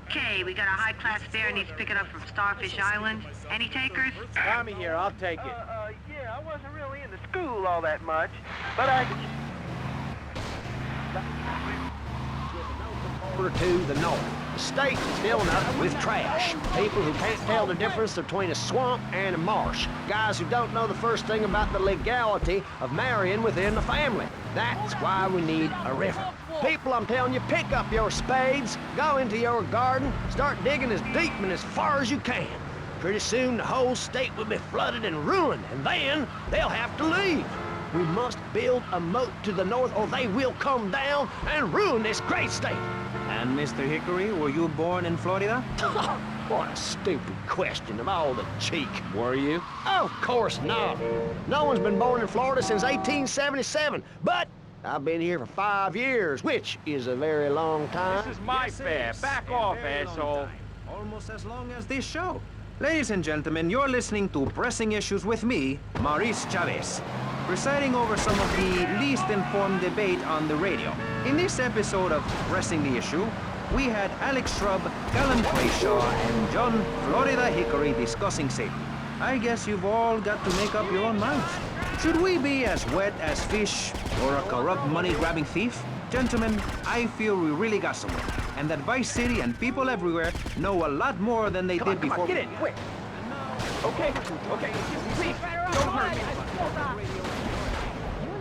Okay, we got a high-class fare needs picking up from Starfish Island. Any takers? Tommy here, I'll take it. Yeah, I wasn't really into school all that much, but I... To the north. The state is filling up with trash. People who can't tell the difference between a swamp and a marsh. Guys who don't know the first thing about the legality of marrying within the family. That's why we need a river. People, I'm telling you, pick up your spades, go into your garden, start digging as deep and as far as you can. Pretty soon the whole state will be flooded and ruined, and then they'll have to leave. We must build a moat to the north or they will come down and ruin this great state. And Mr. Hickory, were you born in Florida? What a stupid question of all the cheek. Were you? Of course not. No one's been born in Florida since 1877, but I've been here for 5 years, which is a very long time. This is my fare. Back off, asshole. Almost as long as this show. Ladies and gentlemen, you're listening to Pressing Issues with me, Maurice Chavez, presiding over some of the least informed debate on the radio. In this episode of Pressing the Issue, we had Alex Shrub, Callum Quayshaw, and John Florida Hickory discussing safety. I guess you've all got to make up your own minds. Should we be as wet as fish or a corrupt money-grabbing thief? Gentlemen, I feel we really got somewhere, and that Vice City and people everywhere know a lot more than they did before. Come on, get in, quick! Okay, please, don't hurt me.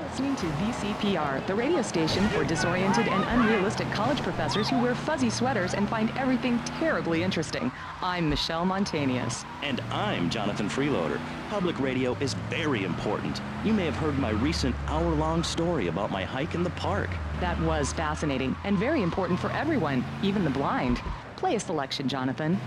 Listening to VCPR, the radio station for disoriented and unrealistic college professors who wear fuzzy sweaters and find everything terribly interesting. I'm Michelle Montanius. And I'm Jonathan Freeloader. Public radio is very important. You may have heard my recent hour-long story about my hike in the park. That was fascinating and very important for everyone, even the blind. Play a selection, Jonathan.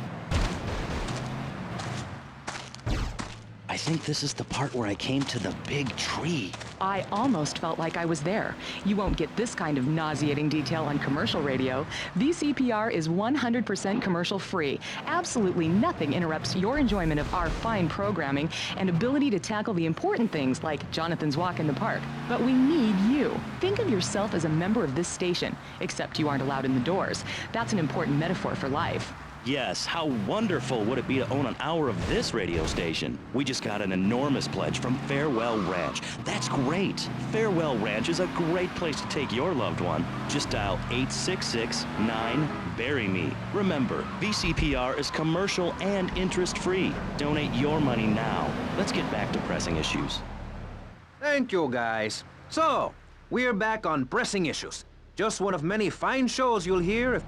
I think this is the part where I came to the big tree. I almost felt like I was there. You won't get this kind of nauseating detail on commercial radio. VCPR is 100% commercial free. Absolutely nothing interrupts your enjoyment of our fine programming and ability to tackle the important things like Jonathan's walk in the park. But we need you. Think of yourself as a member of this station, except you aren't allowed in the doors. That's an important metaphor for life. Yes, how wonderful would it be to own an hour of this radio station? We just got an enormous pledge from Farewell Ranch. That's great. Farewell Ranch is a great place to take your loved one. Just dial 866-9-BURY-ME. Remember, VCPR is commercial and interest-free. Donate your money now. Let's get back to pressing issues. Thank you, guys. So, we're back on Pressing Issues. Just one of many fine shows you'll hear if